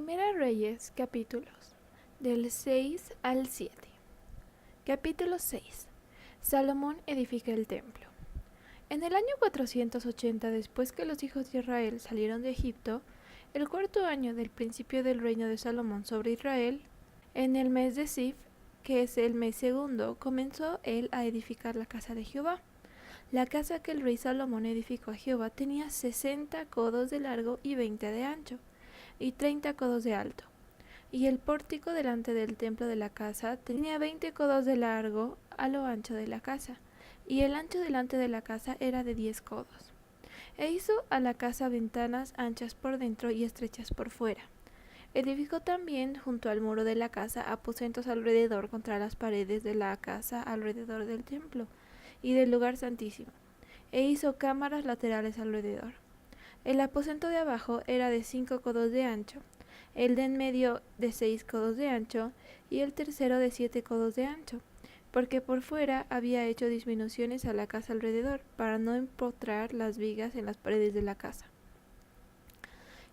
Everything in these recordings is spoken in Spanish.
Primera Reyes, capítulos del 6 al 7. Capítulo 6. Salomón edifica el templo. En el año 480 después que los hijos de Israel salieron de Egipto, el cuarto año del principio del reino de Salomón sobre Israel, en el mes de Sif, que es el mes segundo, comenzó él a edificar la casa de Jehová. La casa que el rey Salomón edificó a Jehová tenía 60 codos de largo y 20 de ancho, y 30 codos de alto. Y el pórtico delante del templo de la casa tenía 20 codos de largo a lo ancho de la casa, y el ancho delante de la casa era de 10 codos. E hizo a la casa ventanas anchas por dentro y estrechas por fuera. Edificó también junto al muro de la casa aposentos alrededor contra las paredes de la casa alrededor del templo y del lugar santísimo, e hizo cámaras laterales alrededor. El aposento de abajo era de 5 codos de ancho, el de en medio de 6 codos de ancho, y el tercero de 7 codos de ancho, porque por fuera había hecho disminuciones a la casa alrededor, para no empotrar las vigas en las paredes de la casa.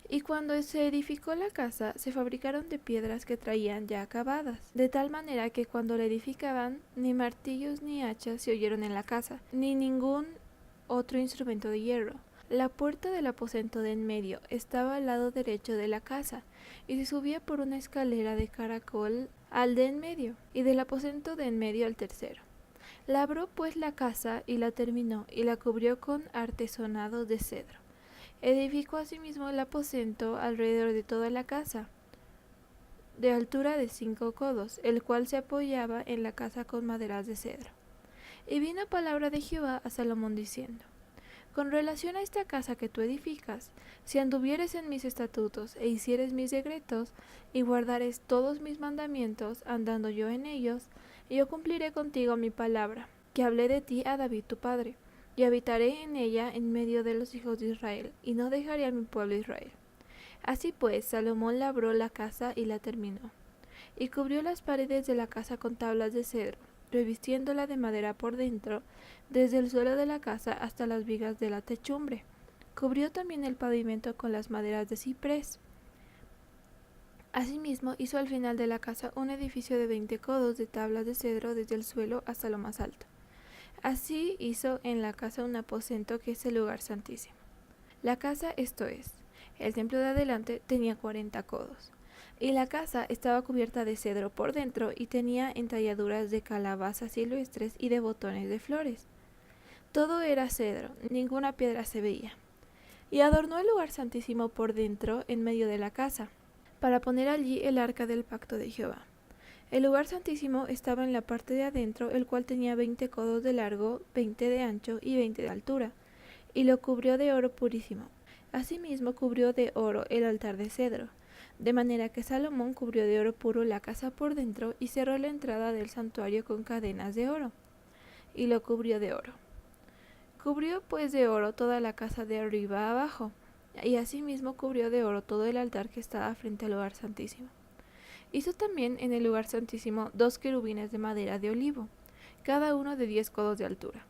Y cuando se edificó la casa, se fabricaron de piedras que traían ya acabadas, de tal manera que cuando la edificaban, ni martillos ni hachas se oyeron en la casa, ni ningún otro instrumento de hierro. La puerta del aposento de en medio estaba al lado derecho de la casa, y se subía por una escalera de caracol al de en medio, y del aposento de en medio al tercero. Labró pues la casa, y la terminó, y la cubrió con artesonados de cedro. Edificó asimismo el aposento alrededor de toda la casa, de altura de 5 codos, el cual se apoyaba en la casa con maderas de cedro. Y vino palabra de Jehová a Salomón diciendo: con relación a esta casa que tú edificas, si anduvieres en mis estatutos e hicieres mis decretos, y guardares todos mis mandamientos, andando yo en ellos, yo cumpliré contigo mi palabra, que hablé de ti a David tu padre, y habitaré en ella en medio de los hijos de Israel, y no dejaré a mi pueblo Israel. Así pues, Salomón labró la casa y la terminó, y cubrió las paredes de la casa con tablas de cedro, revistiéndola de madera por dentro, desde el suelo de la casa hasta las vigas de la techumbre. Cubrió también el pavimento con las maderas de ciprés. Asimismo hizo al final de la casa un edificio de 20 codos de tablas de cedro desde el suelo hasta lo más alto. Así hizo en la casa un aposento que es el lugar santísimo. La casa, esto es, el templo de adelante, tenía 40 codos. Y la casa estaba cubierta de cedro por dentro y tenía entalladuras de calabazas silvestres y de botones de flores. Todo era cedro, ninguna piedra se veía. Y adornó el lugar santísimo por dentro en medio de la casa, para poner allí el arca del pacto de Jehová. El lugar santísimo estaba en la parte de adentro, el cual tenía 20 codos de largo, 20 de ancho y 20 de altura, y lo cubrió de oro purísimo. Asimismo cubrió de oro el altar de cedro, de manera que Salomón cubrió de oro puro la casa por dentro y cerró la entrada del santuario con cadenas de oro, y lo cubrió de oro. Cubrió pues de oro toda la casa de arriba a abajo, y asimismo cubrió de oro todo el altar que estaba frente al lugar santísimo. Hizo también en el lugar santísimo 2 querubines de madera de olivo, cada uno de 10 codos de altura.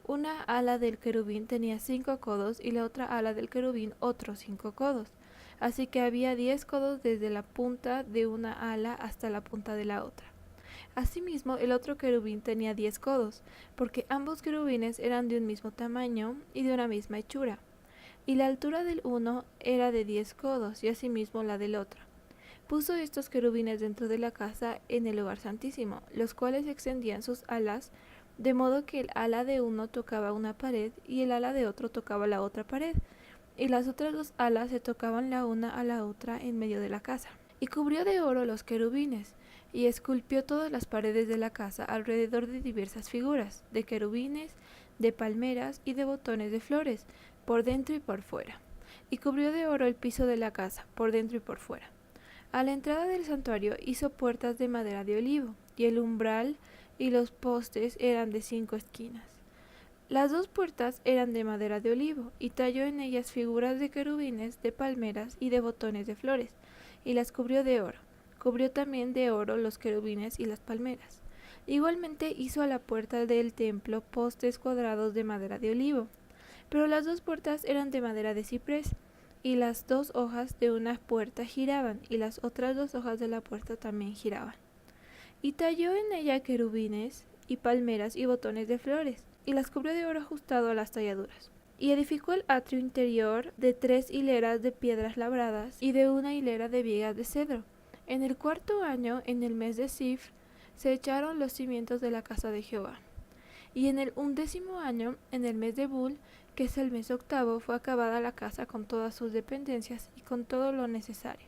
Una ala del querubín tenía 5 codos y la otra ala del querubín otros 5 codos. Así que había 10 codos desde la punta de una ala hasta la punta de la otra. Asimismo, el otro querubín tenía 10 codos, porque ambos querubines eran de un mismo tamaño y de una misma hechura. Y la altura del uno era de 10 codos, y asimismo la del otro. Puso estos querubines dentro de la casa en el lugar santísimo, los cuales extendían sus alas, de modo que el ala de uno tocaba una pared y el ala de otro tocaba la otra pared, y las otras 2 alas se tocaban la una a la otra en medio de la casa. Y cubrió de oro los querubines, y esculpió todas las paredes de la casa alrededor de diversas figuras, de querubines, de palmeras y de botones de flores, por dentro y por fuera. Y cubrió de oro el piso de la casa, por dentro y por fuera. A la entrada del santuario hizo puertas de madera de olivo, y el umbral y los postes eran de 5 esquinas. Las 2 puertas eran de madera de olivo, y talló en ellas figuras de querubines, de palmeras y de botones de flores, y las cubrió de oro. Cubrió también de oro los querubines y las palmeras. Igualmente hizo a la puerta del templo postes cuadrados de madera de olivo, pero las 2 puertas eran de madera de ciprés, y las 2 hojas de una puerta giraban, y las otras 2 hojas de la puerta también giraban. Y talló en ella querubines y palmeras y botones de flores, y las cubrió de oro ajustado a las talladuras. Y edificó el atrio interior de 3 hileras de piedras labradas y de una hilera de vigas de cedro. En el 4.º año, en el mes de Sif, se echaron los cimientos de la casa de Jehová. Y en el 11.º año, en el mes de Bul, que es el mes 8º, fue acabada la casa con todas sus dependencias y con todo lo necesario.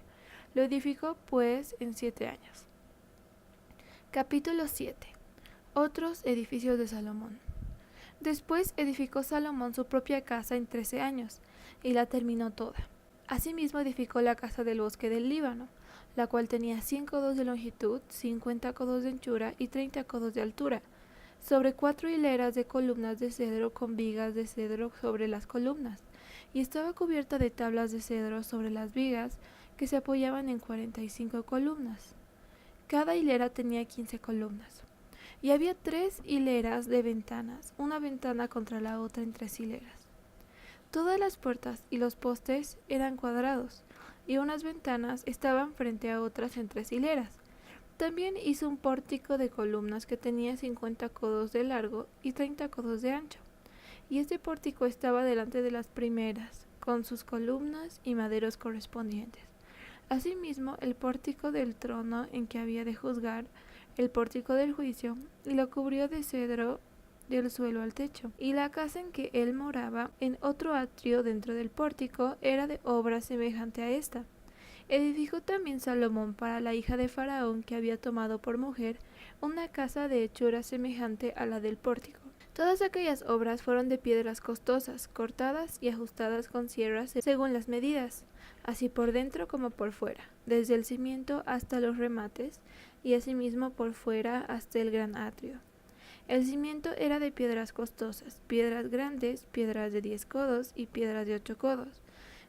Lo edificó pues en 7 años. Capítulo 7. Otros edificios de Salomón. Después edificó Salomón su propia casa en 13 años, y la terminó toda. Asimismo edificó la casa del bosque del Líbano, la cual tenía 100 codos de longitud, 50 codos de anchura y 30 codos de altura, sobre 4 hileras de columnas de cedro con vigas de cedro sobre las columnas, y estaba cubierta de tablas de cedro sobre las vigas, que se apoyaban en 45 columnas. Cada hilera tenía 15 columnas. Y había 3 hileras de ventanas, una ventana contra la otra en 3 hileras. Todas las puertas y los postes eran cuadrados, y unas ventanas estaban frente a otras en 3 hileras. También hizo un pórtico de columnas que tenía 50 codos de largo y 30 codos de ancho. Y este pórtico estaba delante de las primeras, con sus columnas y maderos correspondientes. Asimismo, el pórtico del trono en que había de juzgar, el pórtico del juicio, y lo cubrió de cedro del suelo al techo. Y la casa en que él moraba, en otro atrio dentro del pórtico, era de obra semejante a esta. Edificó también Salomón para la hija de Faraón, que había tomado por mujer, una casa de hechura semejante a la del pórtico. Todas aquellas obras fueron de piedras costosas, cortadas y ajustadas con sierras según las medidas, así por dentro como por fuera, desde el cimiento hasta los remates, y asimismo por fuera hasta el gran atrio. El cimiento era de piedras costosas, piedras grandes, piedras de 10 codos y piedras de 8 codos.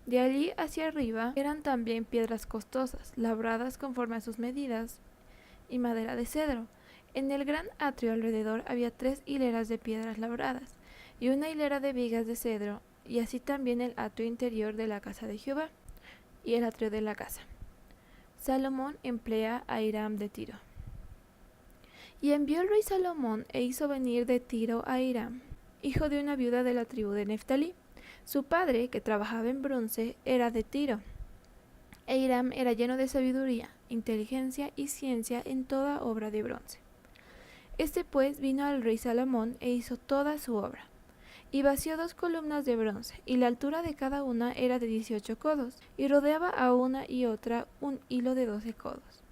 De allí hacia arriba eran también piedras costosas, labradas conforme a sus medidas, y madera de cedro. En el gran atrio alrededor había 3 hileras de piedras labradas, y una hilera de vigas de cedro, y así también el atrio interior de la casa de Jehová, y el atrio de la casa. Salomón emplea a Hiram de Tiro. Y envió el rey Salomón e hizo venir de Tiro a Hiram, hijo de una viuda de la tribu de Neftalí. Su padre, que trabajaba en bronce, era de Tiro. E Hiram era lleno de sabiduría, inteligencia y ciencia en toda obra de bronce. Este pues vino al rey Salomón e hizo toda su obra. Y vació 2 columnas de bronce, y la altura de cada una era de 18 codos, y rodeaba a una y otra un hilo de 12 codos.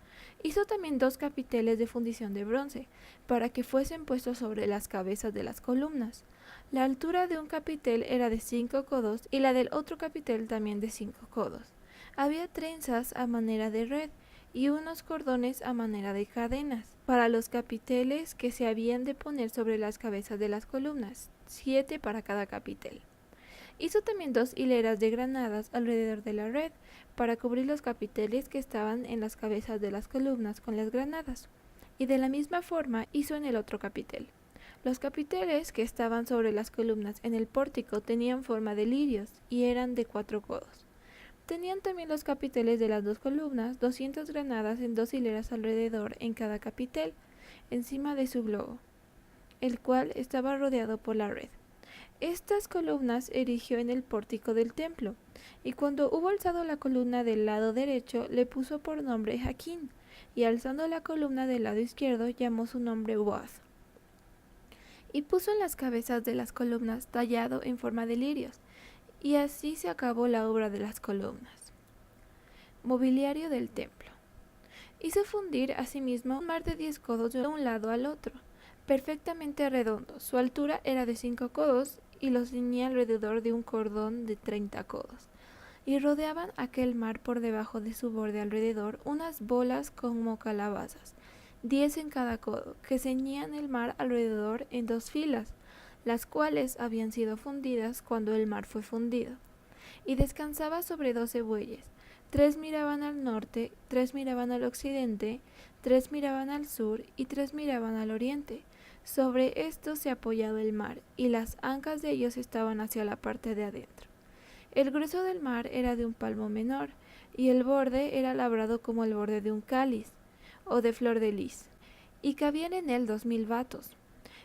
Hizo también 2 capiteles de fundición de bronce, para que fuesen puestos sobre las cabezas de las columnas. La altura de un capitel era de 5 codos, y la del otro capitel también de 5 codos. Había trenzas a manera de red, y unos cordones a manera de cadenas, para los capiteles que se habían de poner sobre las cabezas de las columnas, 7 para cada capitel. Hizo también 2 hileras de granadas alrededor de la red, para cubrir los capiteles que estaban en las cabezas de las columnas con las granadas, y de la misma forma hizo en el otro capitel. Los capiteles que estaban sobre las columnas en el pórtico tenían forma de lirios, y eran de 4 codos. Tenían también los capiteles de las 2 columnas 200 granadas en 2 hileras alrededor en cada capitel, encima de su globo, el cual estaba rodeado por la red. Estas columnas erigió en el pórtico del templo, y cuando hubo alzado la columna del lado derecho, le puso por nombre Jaquín, y alzando la columna del lado izquierdo, llamó su nombre Boaz. Y puso en las cabezas de las columnas tallado en forma de lirios, y así se acabó la obra de las columnas. Mobiliario del templo. Hizo fundir asimismo un mar de 10 codos de un lado al otro, perfectamente redondo. Su altura era de 5 codos y los ceñía alrededor de un cordón de 30 codos. Y rodeaban aquel mar por debajo de su borde alrededor unas bolas como calabazas, 10 en cada codo, que ceñían el mar alrededor en 2 filas, las cuales habían sido fundidas cuando el mar fue fundido. Y descansaba sobre 12 bueyes, 3 miraban al norte, 3 miraban al occidente, 3 miraban al sur y 3 miraban al oriente. Sobre estos se apoyaba el mar, y las ancas de ellos estaban hacia la parte de adentro. El grueso del mar era de un palmo menor, y el borde era labrado como el borde de un cáliz, o de flor de lis, y cabían en él 2000 batos.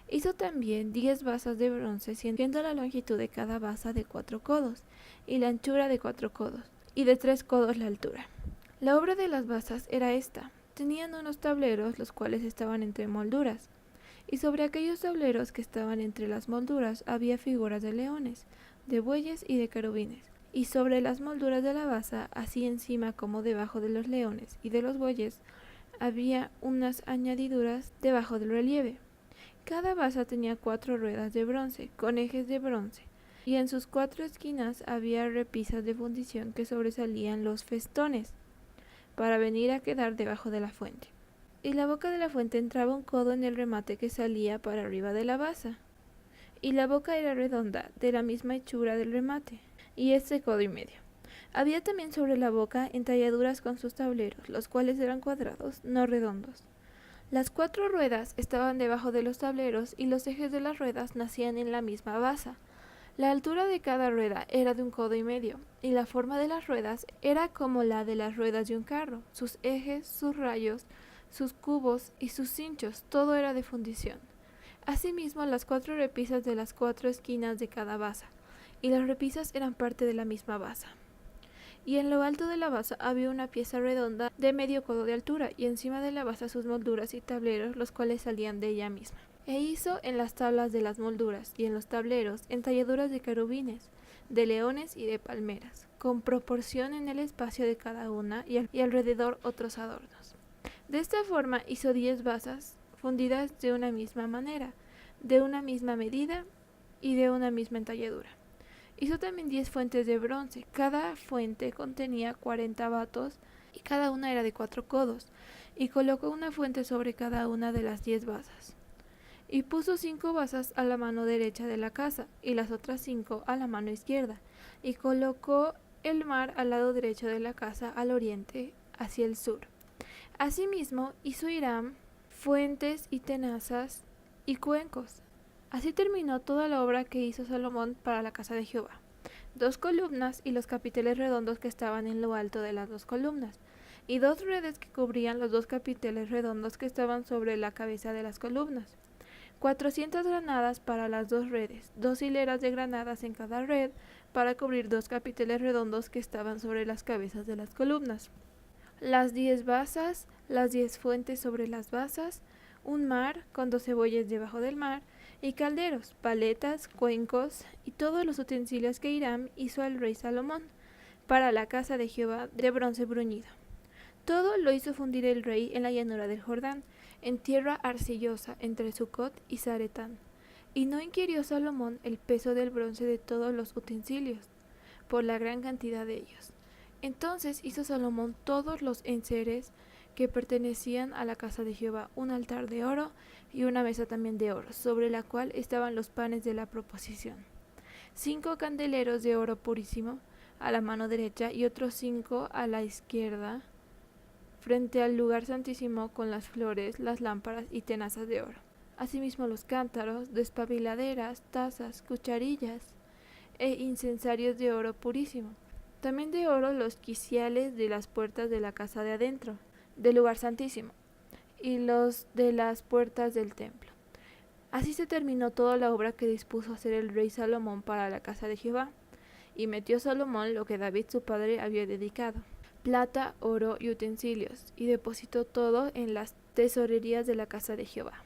Hizo también 10 basas de bronce, siendo la longitud de cada basa de 4 codos, y la anchura de 4 codos, y de 3 codos la altura. La obra de las basas era esta: tenían unos tableros, los cuales estaban entre molduras, y sobre aquellos tableros que estaban entre las molduras había figuras de leones, de bueyes y de querubines, y sobre las molduras de la basa, así encima como debajo de los leones y de los bueyes, había unas añadiduras debajo del relieve. Cada basa tenía 4 ruedas de bronce, con ejes de bronce, y en sus 4 esquinas había repisas de fundición que sobresalían los festones, para venir a quedar debajo de la fuente. Y la boca de la fuente entraba un codo en el remate que salía para arriba de la basa, y la boca era redonda, de la misma hechura del remate, y este codo y medio. Había también sobre la boca entalladuras con sus tableros, los cuales eran cuadrados, no redondos. Las 4 ruedas estaban debajo de los tableros, y los ejes de las ruedas nacían en la misma basa. La altura de cada rueda era de un codo y medio, y la forma de las ruedas era como la de las ruedas de un carro. Sus ejes, sus rayos, sus cubos y sus cinchos, todo era de fundición. Asimismo, las 4 repisas de las 4 esquinas de cada basa, y las repisas eran parte de la misma basa. Y en lo alto de la basa había una pieza redonda de medio codo de altura, y encima de la basa sus molduras y tableros, los cuales salían de ella misma. E hizo en las tablas de las molduras y en los tableros entalladuras de querubines, de leones y de palmeras, con proporción en el espacio de cada una, y alrededor otros adornos. De esta forma hizo 10 basas, fundidas de una misma manera, de una misma medida y de una misma entalladura. Hizo también 10 fuentes de bronce. Cada fuente contenía 40 batos, y cada una era de 4 codos, y colocó una fuente sobre cada una de las 10 basas. Y puso 5 basas a la mano derecha de la casa, y las otras 5 a la mano izquierda, y colocó el mar al lado derecho de la casa, al oriente, hacia el sur. Asimismo hizo Hiram fuentes y tenazas y cuencos. Así terminó toda la obra que hizo Salomón para la casa de Jehová: 2 columnas y los capiteles redondos que estaban en lo alto de las 2 columnas, y 2 redes que cubrían los 2 capiteles redondos que estaban sobre la cabeza de las columnas, 400 granadas para las 2 redes, 2 hileras de granadas en cada red, para cubrir 2 capiteles redondos que estaban sobre las cabezas de las columnas, las 10 basas, las 10 fuentes sobre las basas, un mar con 12 bueyes debajo del mar, y calderos, paletas, cuencos y todos los utensilios que Hiram hizo al rey Salomón para la casa de Jehová de bronce bruñido. Todo lo hizo fundir el rey en la llanura del Jordán, en tierra arcillosa, entre Sucot y Zaretán. Y no inquirió Salomón el peso del bronce de todos los utensilios, por la gran cantidad de ellos. Entonces hizo Salomón todos los enseres que pertenecían a la casa de Jehová, un altar de oro y una mesa también de oro, sobre la cual estaban los panes de la proposición, 5 candeleros de oro purísimo a la mano derecha y otros 5 a la izquierda, frente al lugar santísimo, con las flores, las lámparas y tenazas de oro. Asimismo los cántaros, despabiladeras, tazas, cucharillas e incensarios de oro purísimo. También de oro los quiciales de las puertas de la casa de adentro, del lugar santísimo, y los de las puertas del templo. Así se terminó toda la obra que dispuso hacer el rey Salomón para la casa de Jehová, y metió Salomón lo que David su padre había dedicado, plata, oro y utensilios, y depositó todo en las tesorerías de la casa de Jehová.